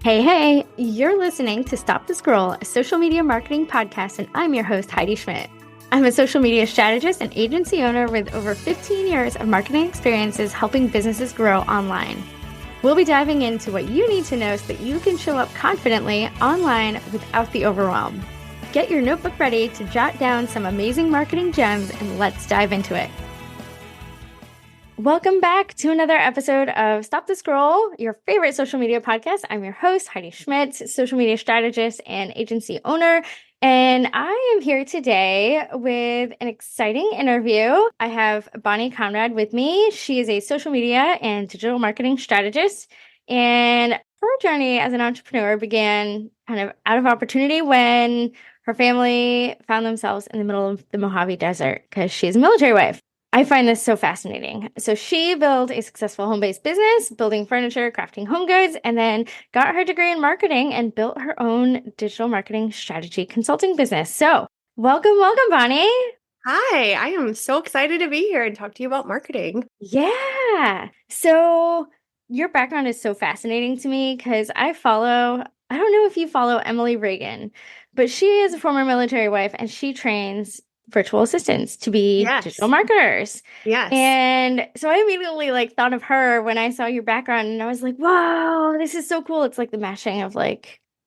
Hey, you're listening to Stop the Scroll, a social media marketing podcast, and I'm your host, Heidi Schmidt. I'm a social media strategist and agency owner with over 15 years of marketing experiences helping businesses grow online. We'll be diving into what you need to know so that you can show up confidently online without the overwhelm. Get your notebook ready to jot down some amazing marketing gems, and let's dive into it. Welcome back to another episode of Stop the Scroll, your favorite social media podcast. I'm your host, Heidi Schmidt, social media strategist and agency owner. And I am here today with an exciting interview. I have Bonnie Conrad with me. She is a social media and digital marketing strategist. And her journey as an entrepreneur began kind of out of opportunity when her family found themselves in the middle of the Mojave Desert because she's a military wife. I find this so fascinating. So she built a successful home-based business, building furniture, crafting home goods, and then got her degree in marketing and built her own digital marketing strategy consulting business. So welcome, Bonnie. Hi, I am so excited to be here and talk to you about marketing. Yeah. So your background is so fascinating to me because I don't know if you follow Emily Reagan, but she is a former military wife and she trains virtual assistants to be digital marketers. Yes. And so I immediately thought of her when I saw your background and I was like, wow, this is so cool. It's like the mashing of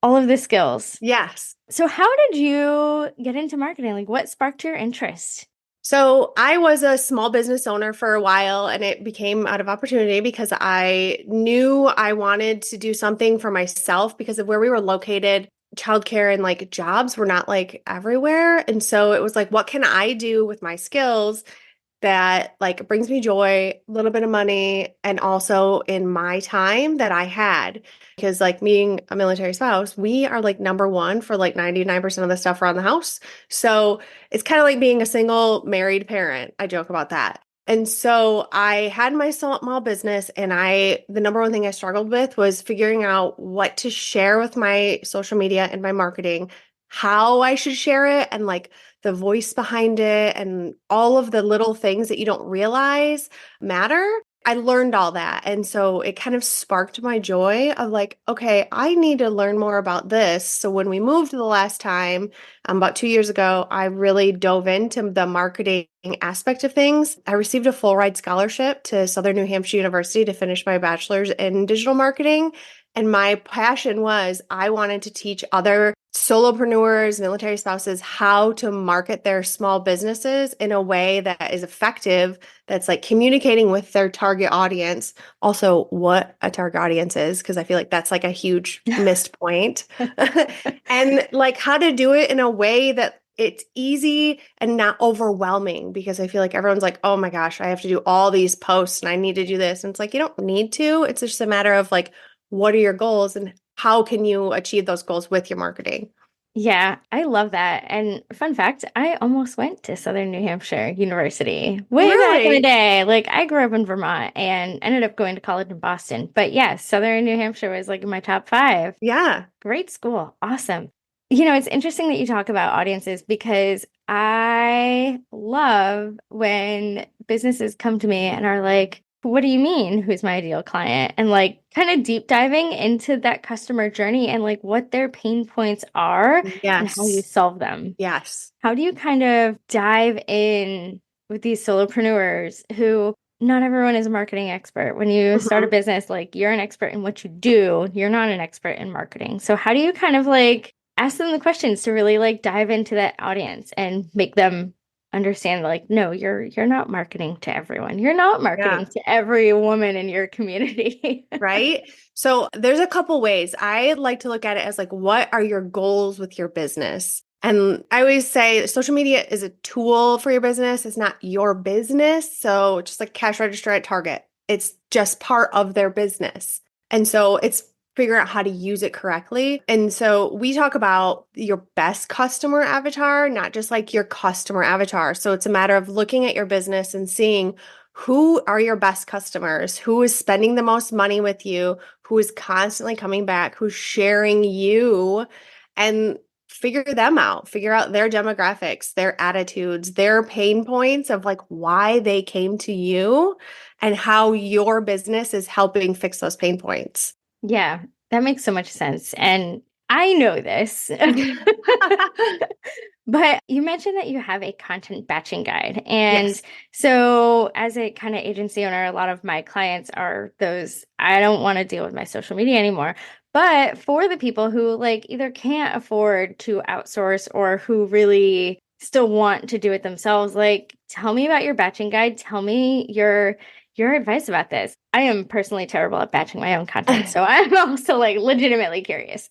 all of the skills. Yes. So how did you get into marketing? What sparked your interest? So I was a small business owner for a while and it became out of opportunity because I knew I wanted to do something for myself because of where we were located. Childcare and jobs were not everywhere. And so it was what can I do with my skills that brings me joy, a little bit of money, and also in my time that I had. Because being a military spouse, we are number one for 99% of the stuff around the house. So it's kind of like being a single married parent. I joke about that. And so I had my small business and the number one thing I struggled with was figuring out what to share with my social media and my marketing, how I should share it, and the voice behind it and all of the little things that you don't realize matter. I learned all that. And so it kind of sparked my joy of okay, I need to learn more about this. So when we moved the last time, about 2 years ago, I really dove into the marketing aspect of things. I received a full ride scholarship to Southern New Hampshire University to finish my bachelor's in digital marketing. And my passion was I wanted to teach other solopreneurs, military spouses, how to market their small businesses in a way that is effective, that's communicating with their target audience. Also, what a target audience is, because I feel that's a huge missed point. And how to do it in a way that it's easy and not overwhelming, because I feel everyone's oh my gosh, I have to do all these posts and I need to do this. And it's you don't need to. It's just a matter of what are your goals and how can you achieve those goals with your marketing? Yeah, I love that. And fun fact, I almost went to Southern New Hampshire University way back in the day. I grew up in Vermont and ended up going to college in Boston. But yeah, Southern New Hampshire was in my top 5. Yeah. Great school. Awesome. It's interesting that you talk about audiences because I love when businesses come to me and are like, what do you mean? Who's my ideal client? And kind of deep diving into that customer journey and what their pain points are and how you solve them. Yes. How do you kind of dive in with these solopreneurs who not everyone is a marketing expert? When you start a business, you're an expert in what you do, you're not an expert in marketing. So how do you kind of ask them the questions to really dive into that audience and make them understand no, you're not marketing to everyone. You're not marketing to every woman in your community. Right? So there's a couple ways. I like to look at it as what are your goals with your business? And I always say social media is a tool for your business. It's not your business. So just like cash register at Target, it's just part of their business. And so it's figuring out how to use it correctly. And so we talk about your best customer avatar, not just your customer avatar. So it's a matter of looking at your business and seeing who are your best customers, who is spending the most money with you, who is constantly coming back, who's sharing you, and figure them out, figure out their demographics, their attitudes, their pain points of why they came to you and how your business is helping fix those pain points. Yeah. That makes so much sense. And I know this. But you mentioned that you have a content batching guide. And Yes. so, as a kind of agency owner, a lot of my clients are those, I don't want to deal with my social media anymore. But for the people who like either can't afford to outsource or who really still want to do it themselves, like tell me about your batching guide. Tell me your advice about this. I am personally terrible at batching my own content, so I'm also like legitimately curious.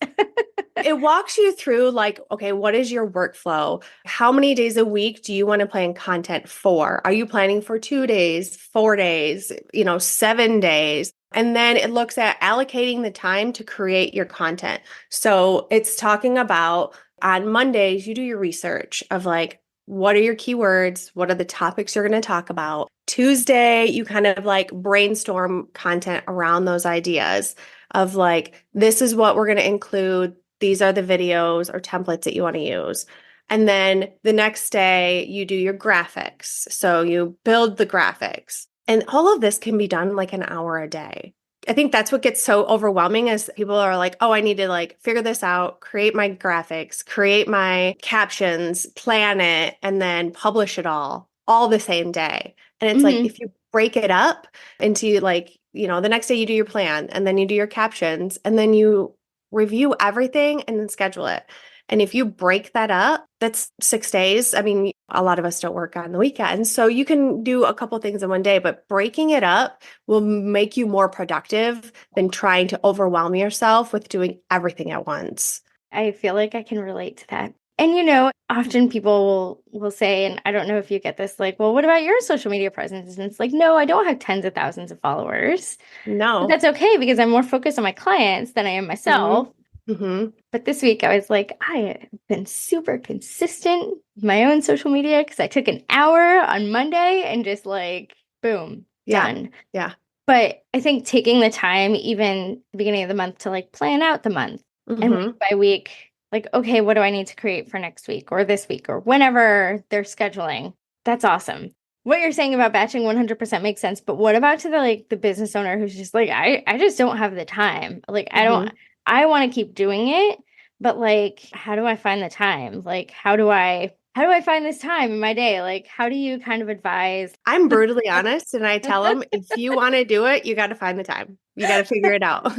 It walks you through like, okay, what is your workflow? How many days a week do you want to plan content for? Are you planning for 2 days, 4 days, 7 days? And then it looks at allocating the time to create your content. So it's talking about on Mondays, you do your research of like, what are your keywords? What are the topics you're going to talk about? Tuesday, you kind of like brainstorm content around those ideas of like, this is what we're going to include. These are the videos or templates that you want to use. And then the next day, you do your graphics. So you build the graphics. And all of this can be done like an hour a day. I think that's what gets so overwhelming is people are like, oh, I need to like figure this out, create my graphics, create my captions, plan it, and then publish it all the same day. And it's like, Hmm. if you break it up into like, the next day you do your plan and then you do your captions and then you review everything and then schedule it. And if you break that up, that's 6 days. I mean, a lot of us don't work on the weekends. So you can do a couple things in one day, but breaking it up will make you more productive than trying to overwhelm yourself with doing everything at once. I feel like I can relate to that. And often people will say, and I don't know if you get this, like, well, what about your social media presence? And it's like, no, I don't have tens of thousands of followers. But No. that's okay because I'm more focused on my clients than I am myself. Mm-hmm. Mm-hmm. But this week I was like, I have been super consistent with my own social media because I took an hour on Monday and just like, boom, Yeah. done. Yeah. But I think taking the time, even the beginning of the month, to like plan out the month and week Mm-hmm. by week, like, okay, what do I need to create for next week or this week or whenever they're scheduling? That's awesome. What you're saying about batching 100% makes sense. But what about to the business owner who's just like, I just don't have the time. Like, Mm-hmm. I want to keep doing it, but like, how do I find the time? Like, how do I find this time in my day? Like, how do you kind of advise? I'm brutally honest and I tell them if you want to do it, you got to find the time. You got to figure it out.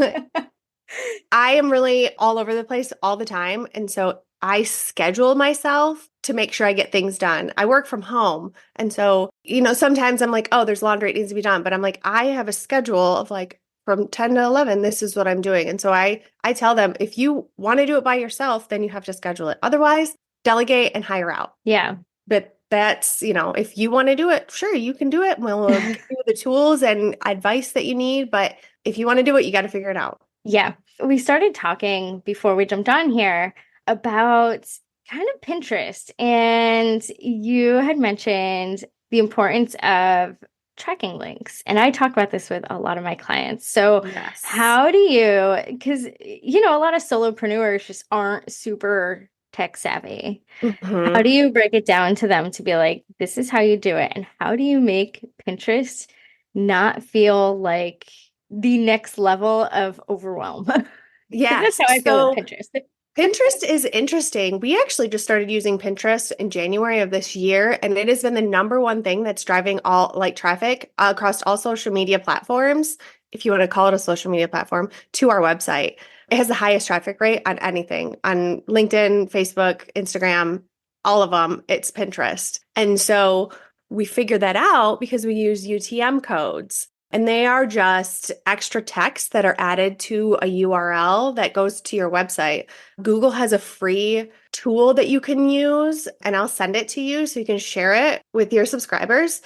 I am really all over the place all the time. And so I schedule myself to make sure I get things done. I work from home. And so, sometimes I'm like, oh, there's laundry, it needs to be done. But I'm like, I have a schedule of like from 10 to 11, this is what I'm doing. And so I tell them, if you want to do it by yourself, then you have to schedule it. Otherwise, delegate and hire out. Yeah. But that's, if you want to do it, sure, you can do it. We'll give you the tools and advice that you need. But if you want to do it, you got to figure it out. Yeah. We started talking before we jumped on here about kind of Pinterest, and you had mentioned the importance of tracking links. And I talk about this with a lot of my clients. So, Yes. how do you, because, a lot of solopreneurs just aren't super tech savvy. How Hmm. do you break it down to them to be like, this is how you do it? And how do you make Pinterest not feel like the next level of overwhelm? Because that's Yes. how I feel with So Pinterest. Pinterest is interesting. We actually just started using Pinterest in January of this year, and it has been the number one thing that's driving all like traffic across all social media platforms, if you want to call it a social media platform, to our website. It has the highest traffic rate on anything on LinkedIn, Facebook, Instagram, all of them. It's Pinterest. And so we figured that out because we use UTM codes. And they are just extra text that are added to a URL that goes to your website. Google has a free tool that you can use, and I'll send it to you so you can share it with your subscribers.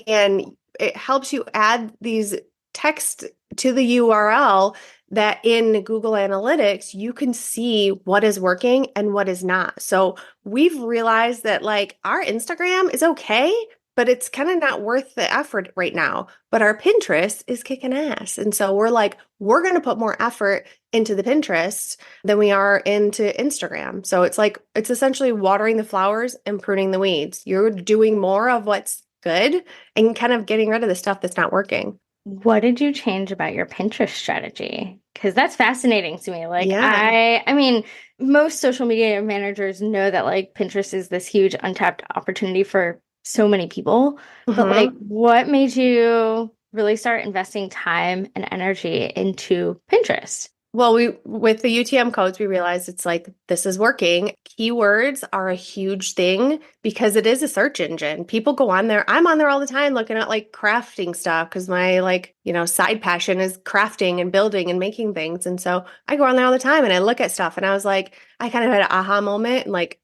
And it helps you add these text to the URL that in Google Analytics, you can see what is working and what is not. So we've realized that like our Instagram is okay, but it's kind of not worth the effort right now. But our Pinterest is kicking ass. And so we're like, we're going to put more effort into the Pinterest than we are into Instagram. So it's like, it's essentially watering the flowers and pruning the weeds. You're doing more of what's good and kind of getting rid of the stuff that's not working. What did you change about your Pinterest strategy? Because that's fascinating to me. Like Yeah. I mean, most social media managers know that like Pinterest is this huge untapped opportunity for so many people. But like, Hmm. what made you really start investing time and energy into Pinterest? Well, we with the UTM codes, we realized it's like this is working. Keywords are a huge thing because it is a search engine. People go on there. I'm on there all the time looking at like crafting stuff because my side passion is crafting and building and making things. And so I go on there all the time and I look at stuff and I was like, I kind of had an aha moment in like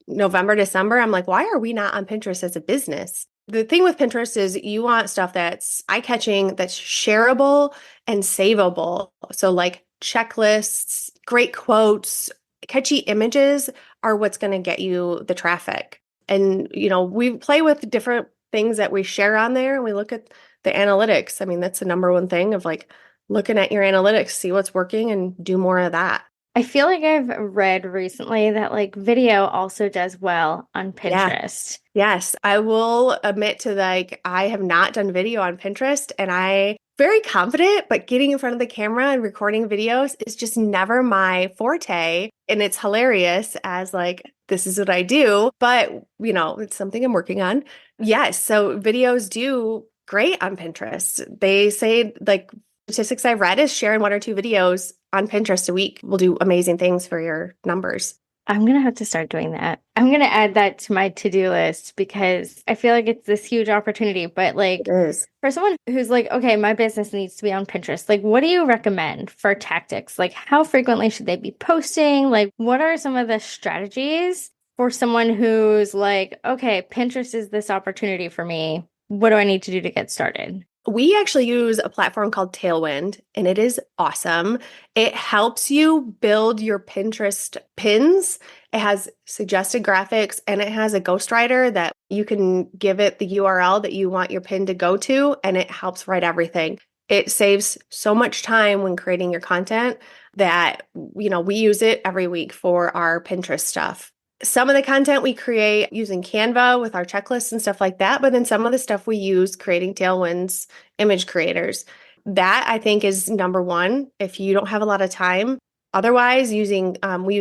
November, December. I'm like, why are we not on Pinterest as a business? The thing with Pinterest is you want stuff that's eye-catching, that's shareable and savable. So like checklists, great quotes, catchy images are what's going to get you the traffic. And we play with different things that we share on there and we look at the analytics. I mean, that's the number one thing of like looking at your analytics, see what's working and do more of that. I feel like I've read recently that like video also does well on Yeah. Pinterest. Yes, I will admit to like I have not done video on Pinterest and I very confident, but getting in front of the camera and recording videos is just never my forte. And it's hilarious as like this is what I do, but it's something I'm working on. Yes, so videos do great on Pinterest. They say like statistics I've read is sharing one or two videos on Pinterest a week will do amazing things for your numbers. I'm gonna have to start doing that. I'm gonna add that to my to-do list because I feel like it's this huge opportunity. But It like is. for someone who's like, okay, my business needs to be on Pinterest, like what do you recommend for tactics? Like how frequently should they be posting? Like what are some of the strategies for someone who's like, okay, Pinterest is this opportunity for me. What do I need to do to get started? We actually use a platform called Tailwind, and it is awesome. It helps you build your Pinterest pins. It has suggested graphics and it has a ghostwriter that you can give it the URL that you want your pin to go to, and it helps write everything. It saves so much time when creating your content that, we use it every week for our Pinterest stuff. Some of the content we create using Canva with our checklists and stuff like that, but then some of the stuff we use creating Tailwind's image creators. That I think is number one if you don't have a lot of time. Otherwise, we use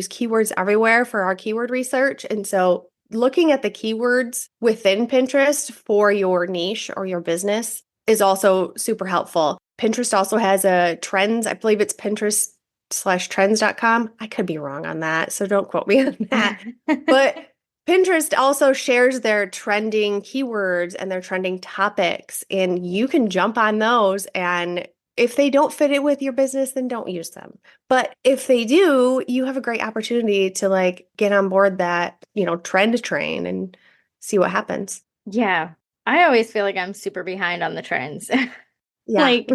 keywords everywhere for our keyword research. And so looking at the keywords within Pinterest for your niche or your business is also super helpful. Pinterest also has a trends, I believe it's Pinterest/trends.com. I could be wrong on that, so don't quote me on that. But Pinterest also shares their trending keywords and their trending topics, and you can jump on those. And if they don't fit it with your business, then don't use them. But if they do, you have a great opportunity to like get on board that, trend train and see what happens. Yeah. I always feel like I'm super behind on the trends. Yeah. Like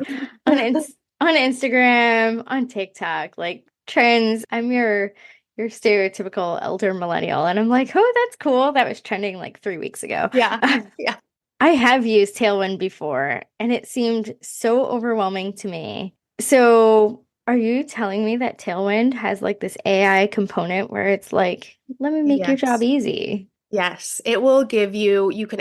on Instagram, on TikTok, like trends. I'm your stereotypical elder millennial, and I'm like, oh, that's cool. That was trending like 3 weeks ago. Yeah. Yeah. I have used Tailwind before, and it seemed so overwhelming to me. So, are you telling me that Tailwind has like this AI component where it's like, let me make your job Yes. easy? Yes, it will give you, you put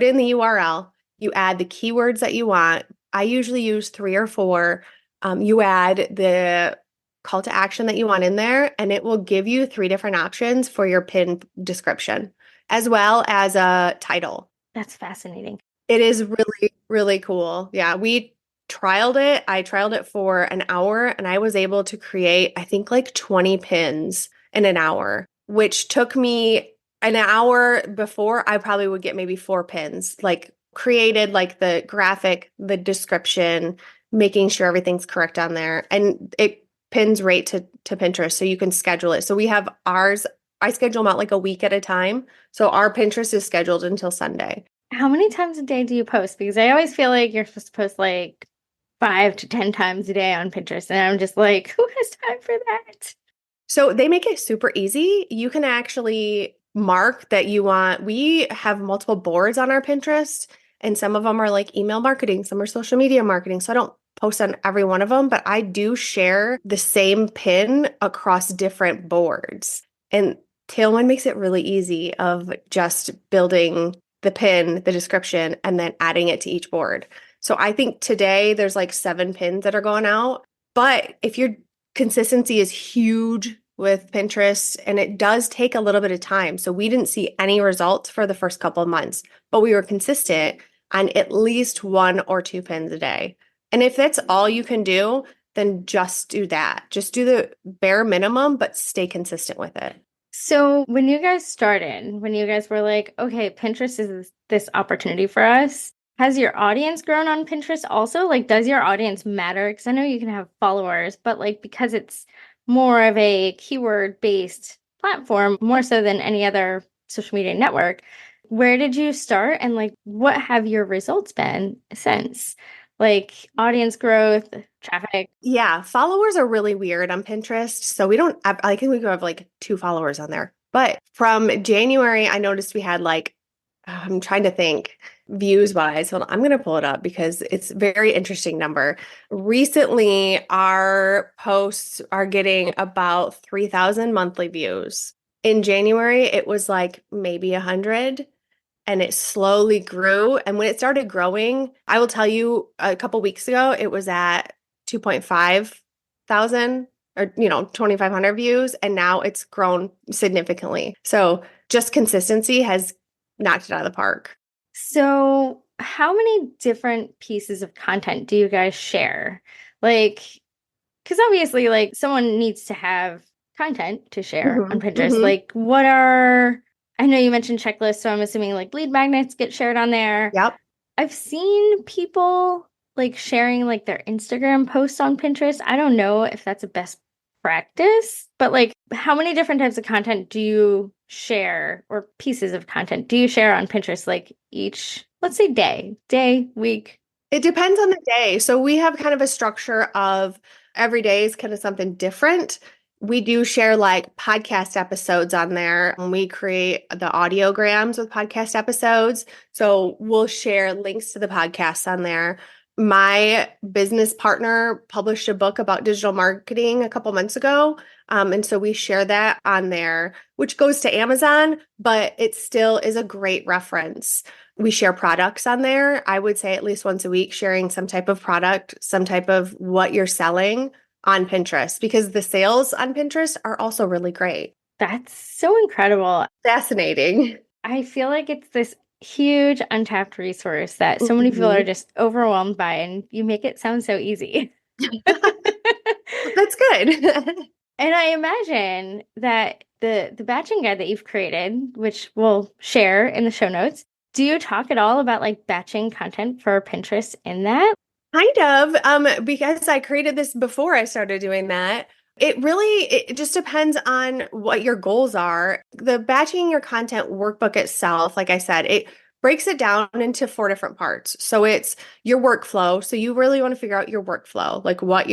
in the URL, you add the keywords that you want. I usually use three or four. You add the call to action that you want in there, and it will give you three different options for your pin description, as well as a title. That's fascinating. It is really, really cool. Yeah, we trialed it. I trialed it for an hour and I was able to create, I think, like 20 pins in an hour, which took me an hour before. I probably would get maybe four pins, like created like the graphic, the description, making sure everything's correct on there. And it pins right to Pinterest. So you can schedule it. So we have ours, I schedule them out like a week at a time. So our Pinterest is scheduled until Sunday. How many times a day do you post? Because I always feel like you're supposed to post like 5 to 10 times a day on Pinterest. And I'm just like, who has time for that? So they make it super easy. You can actually mark that you want, we have multiple boards on our Pinterest, and some of them are like email marketing, some are social media marketing. So I don't post on every one of them, but I do share the same pin across different boards. And Tailwind makes it really easy of just building the pin, the description, and then adding it to each board. So I think today there's like 7 pins that are going out. But if your consistency is huge with Pinterest, and it does take a little bit of time. So we didn't see any results for the first couple of months, but we were consistent on at least one or two pins a day. And if that's all you can do, then just do that. Just do the bare minimum, but stay consistent with it. So when you guys started, when you guys were like, okay, Pinterest is this opportunity for us, has your audience grown on Pinterest also? Like, does your audience matter? Because I know you can have followers, but like because it's more of a keyword-based platform, more so than any other social media network, where did you start and like what have your results been since? Like audience growth, traffic? Yeah, followers are really weird on Pinterest. So we don't, I think we could have like 2 followers on there. But from January, I noticed we had like, I'm trying to think views wise. Hold on, I'm going to pull it up because it's a very interesting number. Recently, our posts are getting about 3,000 monthly views. In January, it was like maybe 100 and it slowly grew. And when it started growing, I will tell you a couple weeks ago, it was at 2.5 thousand or 2,500 views, and now it's grown significantly. So just consistency has knocked it out of the park. So, how many different pieces of content do you guys share? Like, because obviously, like, someone needs to have content to share on Pinterest. Hmm. Like, I know you mentioned checklists, so I'm assuming like lead magnets get shared on there. Yep. I've seen people like sharing like their Instagram posts on Pinterest. I don't know if that's a best practice, but like how many different types of content do you share or pieces of content do you share on Pinterest like each, let's say day, week? It depends on the day. So we have kind of a structure of every day is kind of something different. We do share like podcast episodes on there, and we create the audiograms with podcast episodes. So we'll share links to the podcasts on there. My business partner published a book about digital marketing a couple months ago. And so we share that on there, which goes to Amazon, but it still is a great reference. We share products on there. I would say at least once a week, sharing some type of product, some type of what you're selling on Pinterest, because the sales on Pinterest are also really great. That's so incredible. Fascinating. I feel like it's this huge untapped resource that so many people are Mhm. just overwhelmed by, and you make it sound so easy. That's good. And I imagine that the batching guide that you've created, which we'll share in the show notes, do you talk at all about like batching content for Pinterest in that? Kind of, because I created this before I started doing that. It just depends on what your goals are. The batching your content workbook itself, like I said, it breaks it down into 4 different parts. So it's your workflow. So you really want to figure out your workflow, like what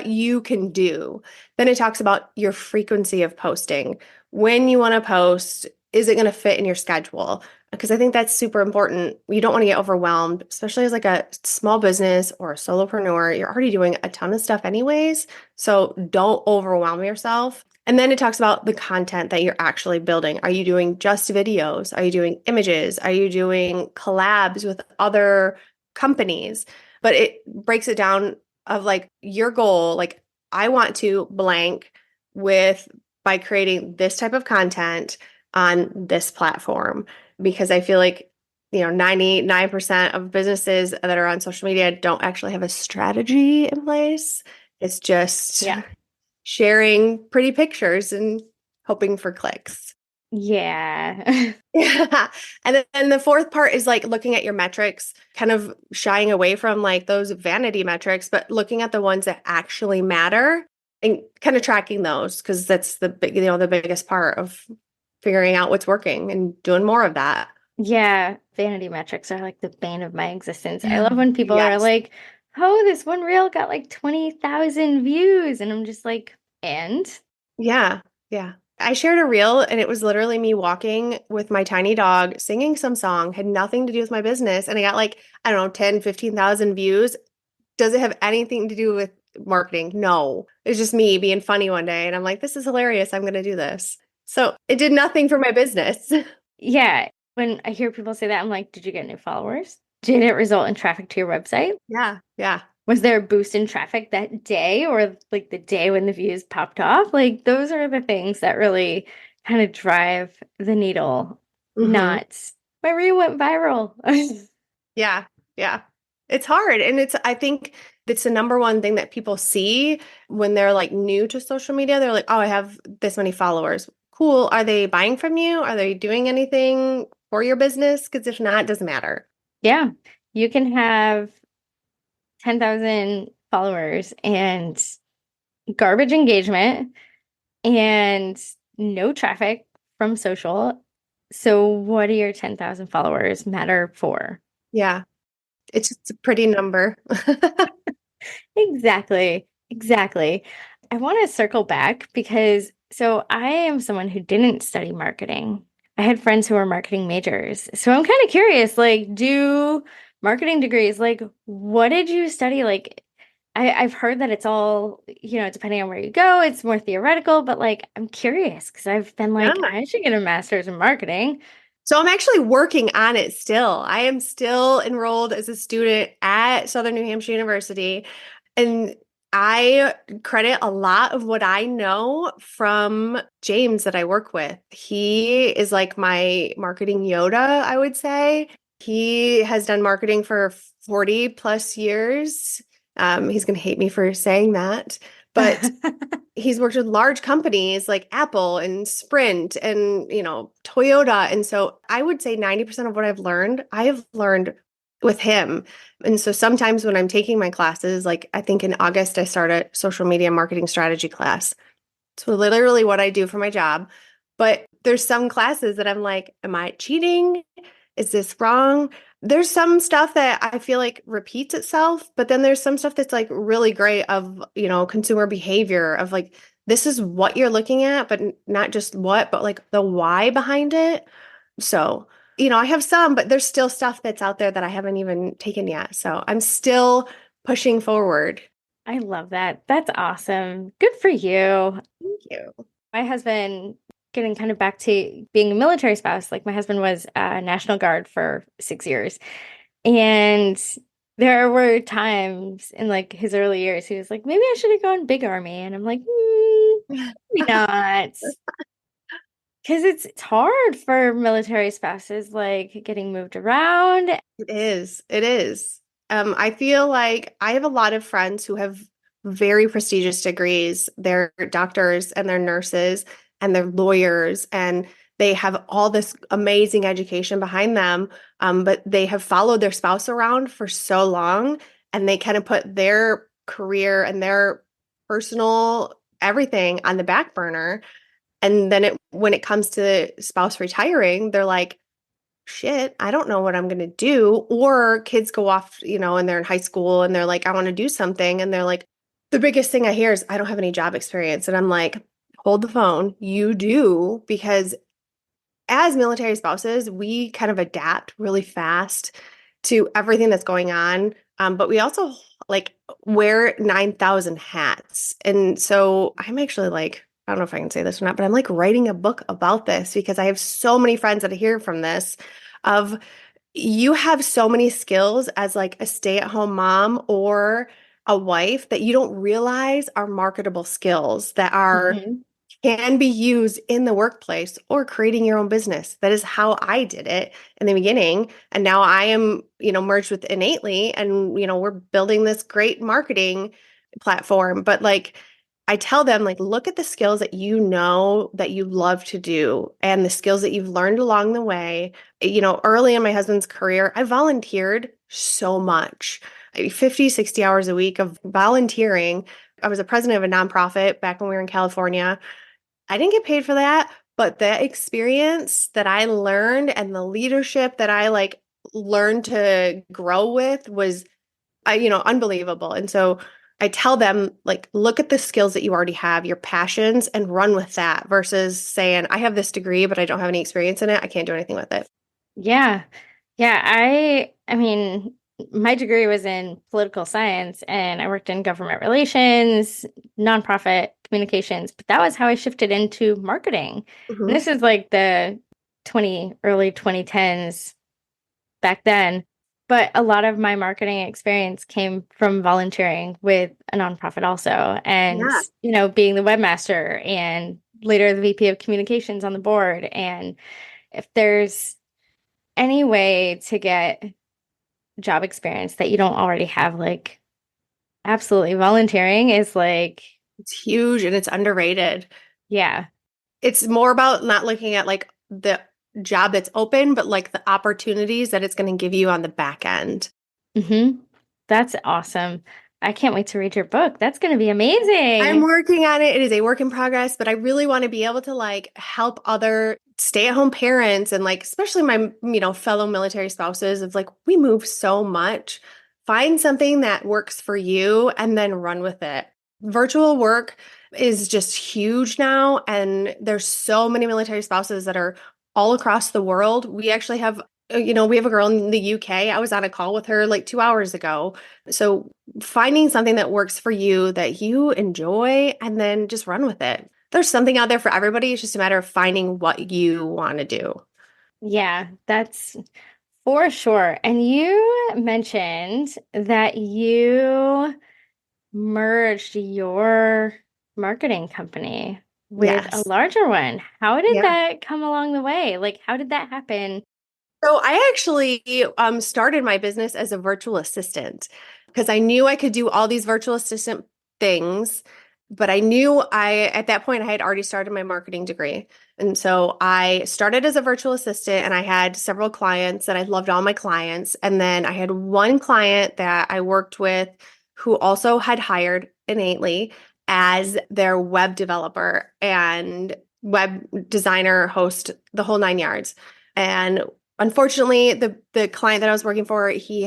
you can do. Then it talks about your frequency of posting. When you want to post, is it going to fit in your schedule? Because I think that's super important. You don't want to get overwhelmed, especially as like a small business or a solopreneur. You're already doing a ton of stuff anyways, so don't overwhelm yourself. And then it talks about the content that you're actually building. Are you doing just videos? Are you doing images? Are you doing collabs with other companies? But it breaks it down of like your goal, like I want to blank with by creating this type of content on this platform, because I feel like 99% of businesses that are on social media don't actually have a strategy in place. It's just Yeah. sharing pretty pictures and hoping for clicks. Yeah. Yeah. And then the fourth part is like looking at your metrics, kind of shying away from like those vanity metrics, but looking at the ones that actually matter and kind of tracking those, because that's the biggest part of figuring out what's working and doing more of that. Yeah. Vanity metrics are like the bane of my existence. I love when people are Yes. like, oh, this one reel got like 20,000 views. And I'm just like, and? Yeah. Yeah. I shared a reel and it was literally me walking with my tiny dog, singing some song, had nothing to do with my business. And I got like, I don't know, 10, 15,000 views. Does it have anything to do with marketing? No. It's just me being funny one day. And I'm like, this is hilarious. I'm going to do this. So it did nothing for my business. Yeah. When I hear people say that, I'm like, did you get new followers? Did it result in traffic to your website? Yeah. Yeah. Was there a boost in traffic that day or like the day when the views popped off? Like those are the things that really kind of drive the needle, Hmm. not my reel went viral. Yeah. Yeah. It's hard. And I think it's the number one thing that people see when they're like new to social media. They're like, oh, I have this many followers. Cool. Are they buying from you? Are they doing anything for your business? Because if not, it doesn't matter. Yeah, you can have 10,000 followers and garbage engagement and no traffic from social. So, what do your 10,000 followers matter for? Yeah. It's just a pretty number. Exactly. Exactly. I want to circle back because I am someone who didn't study marketing. I had friends who were marketing majors. So I'm kind of curious, like, do marketing degrees, like, what did you study? Like, I've heard that it's all, depending on where you go, it's more theoretical, but like, I'm curious because I've been like, Yeah. I should get a master's in marketing. So I'm actually working on it still. I am still enrolled as a student at Southern New Hampshire University. And I credit a lot of what I know from James that I work with. He is like my marketing Yoda, I would say. He has done marketing for 40 plus years. He's going to hate me for saying that, but he's worked with large companies like Apple and Sprint and, Toyota. And so I would say 90% of what I have learned with him. And so sometimes when I'm taking my classes, like I think in August, I start a social media marketing strategy class. So literally what I do for my job. But there's some classes that I'm like, am I cheating? Is this wrong? There's some stuff that I feel like repeats itself, but then there's some stuff that's like really great of, consumer behavior of like, this is what you're looking at, but not just what, but like the why behind it. So, I have some, but there's still stuff that's out there that I haven't even taken yet. So I'm still pushing forward. I love that. That's awesome. Good for you. Thank you. My husband, getting kind of back to being a military spouse, like my husband was National Guard for 6 years. And there were times in like his early years, he was like, maybe I should have gone big army. And I'm like, maybe not. Because it's hard for military spouses, like getting moved around. It is. It is. I feel like I have a lot of friends who have very prestigious degrees. They're doctors and they're nurses and they're lawyers and they have all this amazing education behind them. But they have followed their spouse around for so long and they kind of put their career and their personal everything on the back burner. And then when it comes to spouse retiring, they're like, shit, I don't know what I'm going to do. Or kids go off, and they're in high school and they're like, I want to do something. And they're like, the biggest thing I hear is, I don't have any job experience. And I'm like, hold the phone. You do, because as military spouses, we kind of adapt really fast to everything that's going on. But we also like wear 9,000 hats. And so I'm actually like, I don't know if I can say this or not, but I'm like writing a book about this because I have so many friends that I hear from this of you have so many skills as like a stay-at-home mom or a wife that you don't realize are marketable skills that are Mhm. can be used in the workplace or creating your own business. That is how I did it in the beginning. And now I am, merged with Innately and, we're building this great marketing platform. But like, I tell them, like, look at the skills that you know that you love to do and the skills that you've learned along the way. Early in my husband's career, I volunteered so much 50, 60 hours a week of volunteering. I was a president of a nonprofit back when we were in California. I didn't get paid for that, but the experience that I learned and the leadership that I like learned to grow with was, unbelievable. And so I tell them, like, look at the skills that you already have, your passions, and run with that versus saying, I have this degree, but I don't have any experience in it. I can't do anything with it. Yeah. Yeah, I mean, my degree was in political science and I worked in government relations, nonprofit communications, but that was how I shifted into marketing. And Hmm. this is like the early 2010s back then. But a lot of my marketing experience came from volunteering with a nonprofit also, and, Yeah. being the webmaster and later the VP of communications on the board. And if there's any way to get job experience that you don't already have, like, absolutely volunteering is like, It's huge and it's underrated. yeah. It's more about not looking at like the job that's open, but like the opportunities that it's going to give you on the back end. Hmm. That's awesome. I can't wait to read your book. That's going to be I'm amazing. working on it. It is a work in progress, but I really want to be able to like help other stay-at-home parents and like especially my, fellow military spouses of like we move so much. Find something that works for you and then run with it. Virtual work is just huge now and there's so many military spouses that are all across the world. We actually have we have a girl in the UK. I was on a call with her like 2 hours ago. So finding something that works for you that you enjoy and then just run with it. There's something out there for everybody. It's just a matter of finding what you want to do. Yeah, that's for sure. And you mentioned that you merged your marketing company with a Yes. larger one. How did Yeah. that come along the way? Like, how did that happen? So I actually started my business as a virtual assistant because I knew I could do all these virtual assistant things, but I knew at that point I had already started my marketing degree. And so I started as a virtual assistant and I had several clients and I loved all my clients. And then I had one client that I worked with who also had hired innately as their web developer and web designer, host, the whole nine yards. And unfortunately, the client that I was working for, he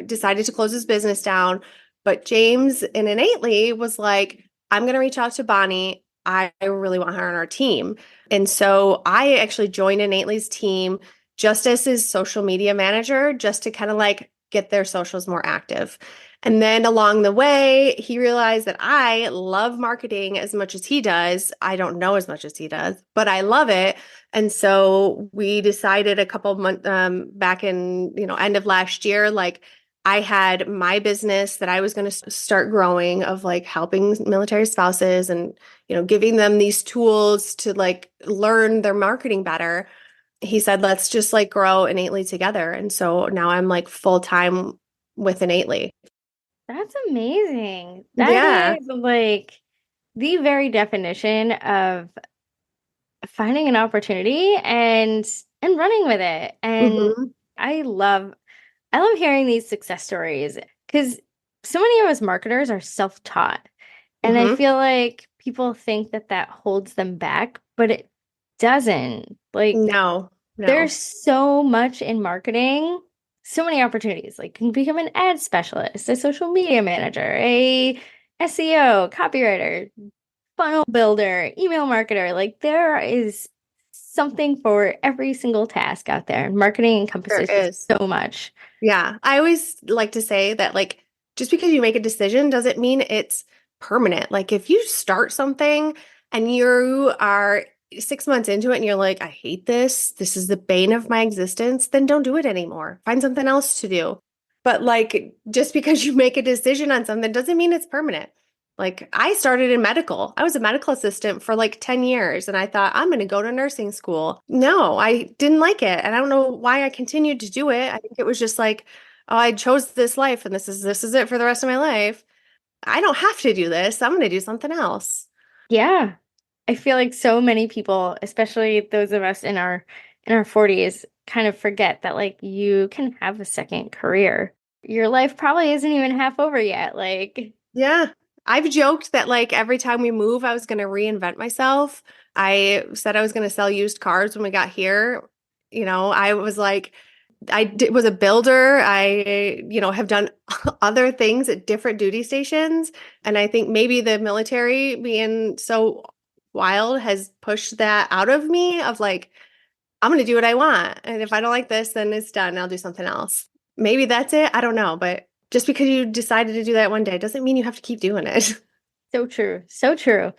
decided to close his business down. But James and innately was like, I'm going to reach out to Bonnie. I really want her on our team. And so I actually joined Innately's team just as his social media manager, just to kind of like get their socials more active. And then along the way, he realized that I love marketing as much as he does. I don't know as much as he does, but I love it. And so we decided a couple of months back in, end of last year, like I had my business that I was going to start growing of like helping military spouses and, giving them these tools to like learn their marketing better. He said, let's just like grow innately together. And so now I'm like full time with innately. That's amazing. That Yeah. is like the very definition of finding an opportunity and running with it. And Hmm. I love I love hearing these success stories because so many of us marketers are self-taught. And I Hmm. feel like people think that that holds them back, but it doesn't. Like, No, there's no. so much in marketing, so many opportunities. Like, you can become an ad specialist, a social media manager, a SEO, copywriter, funnel builder, email marketer. Like, there is something for every single task out there. And marketing There encompasses just is. so much. Yeah. I always like to say that, like, just because you make a decision doesn't mean it's permanent. Like, if you start something and you are 6 months into it and you're like, I hate this, this is the bane of my existence, then don't do it anymore. Find something else to do. But, like, just because you make a decision on something doesn't mean it's permanent. Like, I started in medical. I was a medical assistant for like 10 years and I thought, I'm going to go to nursing school. No, I didn't like it. And I don't know why I continued to do it. I think it was just like, oh, I chose this life and this is it for the rest of my life. I don't have to do this. I'm going to do something else. Yeah. I feel like so many people, especially those of us in our 40s, kind of forget that like you can have a second career. Your life probably isn't even half over yet. Like, Yeah. I've joked that like every time we move, I was going to reinvent myself. I said I was going to sell used cars when we got here. I was like, was a builder. I, have done other things at different duty stations. And I think maybe the military being so wild has pushed that out of me of like, I'm going to do what I want. And if I don't like this, then it's done. I'll do something else. Maybe that's it. I don't know. But just because you decided to do that one day doesn't mean you have to keep doing it. so true. So true.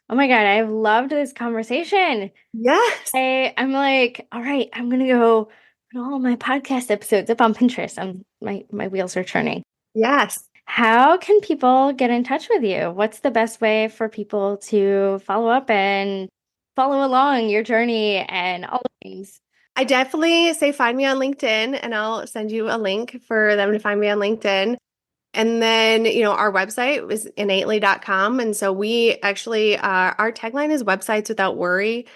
Oh my God, I've loved this conversation. Yes. I'm like, all right, I'm gonna go put all my podcast episodes up on Pinterest. My wheels are turning. Yes. How can people get in touch with you? What's the best way for people to follow up and follow along your journey and all the things? I definitely say find me on LinkedIn and I'll send you a link for them to find me on LinkedIn. And then, our website is innately.com. And so we actually, our tagline is websites without worry.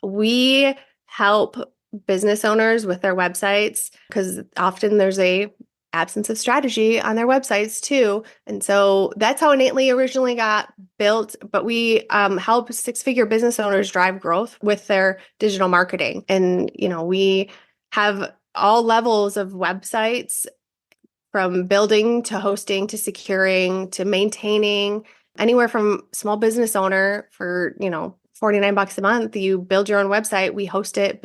We help business owners with their websites because often there's a absence of strategy on their websites too. And so that's how Innately originally got built. But we help six-figure business owners drive growth with their digital marketing. And, we have all levels of websites from building to hosting to securing to maintaining, anywhere from small business owner for, $49 a month. You build your own website, we host it,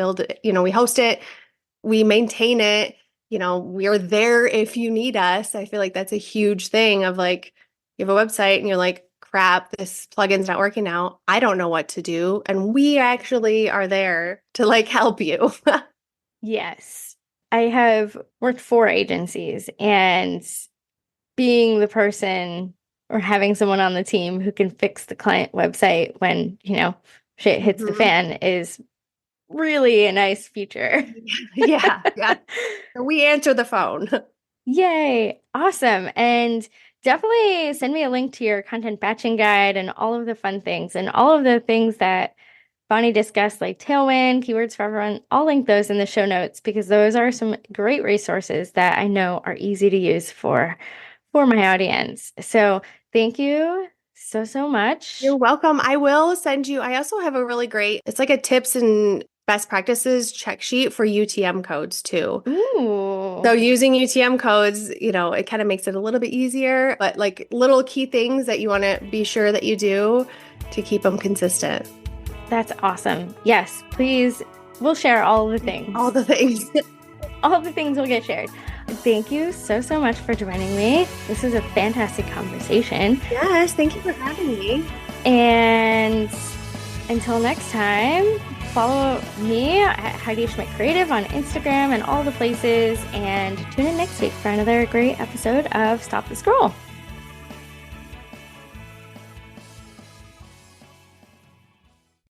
we maintain it. We are there if you need us. I feel like that's a huge thing of like, you have a website and you're like, crap, this plugin's not working out. I don't know what to do. And we actually are there to like help you. Yes. I have worked for agencies, and being the person or having someone on the team who can fix the client website when, shit hits the fan is really a nice feature. Yeah. We answer the phone. Yay. Awesome. And definitely send me a link to your content batching guide and all of the fun things and all of the things that Bonnie discussed, like Tailwind, Keywords for Everyone. I'll link those in the show notes because those are some great resources that I know are easy to use for my audience. So thank you so much. You're welcome. I will send you, I also have a really great, it's like a tips and best practices check sheet for UTM codes too. Ooh. So using UTM codes, it kind of makes it a little bit easier, but like little key things that you want to be sure that you do to keep them consistent. That's awesome. Yes, please. We'll share all the things. All the things. All the things will get shared. Thank you so much for joining me. This was a fantastic conversation. Yes, thank you for having me. And until next time, follow me at Heidi Schmidt Creative on Instagram and all the places. And tune in next week for another great episode of Stop the Scroll.